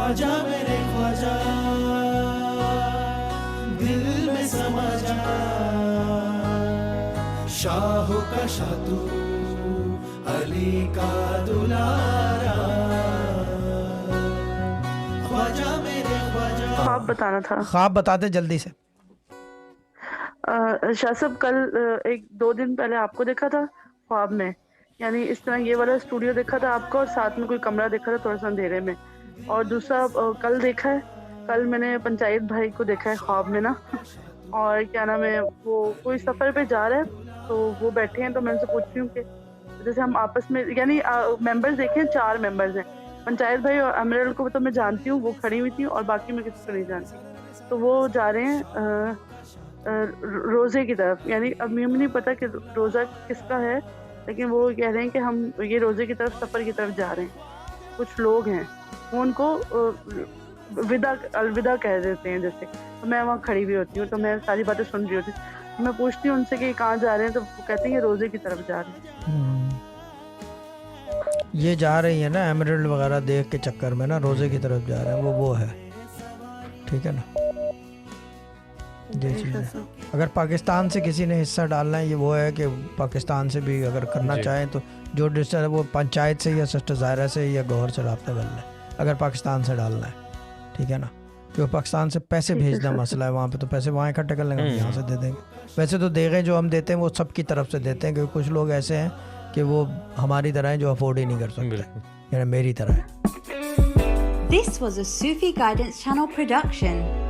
ख्वाजा मेरे ख्वाजा दिल में समा जा, शाहों का शाह तू अली का दुलारा, ख्वाजा मेरे ख्वाजा। ख्वाब बताना था। ख्वाब बताते जल्दी से। शाह साहब कल 1-2 दिन पहले आपको देखा था ख्वाब में, यानी इस तरह ये वाला स्टूडियो देखा था आपको और साथ में कोई कमरा देखा था थोड़ा सा अंधेरे में। और दूसरा कल देखा है, कल मैंने पंचायत भाई को देखा है ख्वाब में ना, और क्या नाम है वो कोई सफ़र पे जा रहा है तो वो बैठे हैं, तो मैं उनसे पूछ रही हूँ कि जैसे हम आपस में यानी मेंबर्स देखे हैं, 4 मेंबर्स हैं, पंचायत भाई और अमरल को तो मैं जानती हूँ, वो खड़ी हुई थी, और बाकी मैं किसी को नहीं जानती। तो वो जा रहे हैं रोज़े की तरफ, यानी अब मुझे नहीं पता कि रोज़ा किसका है, लेकिन वो कह रहे हैं कि हम ये रोज़े की तरफ सफ़र की तरफ जा रहे हैं। कुछ लोग हैं वो उनको अलविदा कह देते हैं जैसे, तो मैं वहाँ खड़ी हुई होती हूँ, तो मैं सारी बातें सुन रही होती हूँ, तो मैं पूछती हूँ उनसे कि कहाँ जा रहे हैं, तो वो कहते हैं ये रोज़े की तरफ जा रहे हैं। ये जा रही है ना एमरल्ड वगैरह देख के चक्कर में ना, रोज़े की तरफ जा रहे हैं, वो है, ठीक है ना, ये चीज़ है। अगर पाकिस्तान से किसी ने हिस्सा डालना है, ये वो है कि पाकिस्तान से भी अगर करना चाहें तो जो डिस्टेंस है वो पंचायत से या सिस्टर ज़ाहिरा से या गौहर से रब्ता कर लें, अगर पाकिस्तान से डालना है, ठीक है ना। जो पाकिस्तान से पैसे भेजना मसला है वहाँ पे, तो पैसे वहाँ इकट्ठे कर लेंगे, यहाँ से दे देंगे। वैसे तो देंगे, जो हम देते हैं वो सब की तरफ से देते हैं, क्योंकि कुछ लोग ऐसे हैं कि वो हमारी तरह हैं जो अफोर्ड ही नहीं कर सकते, यानी मेरी तरह है। This was a Sufi Guidance Channel production.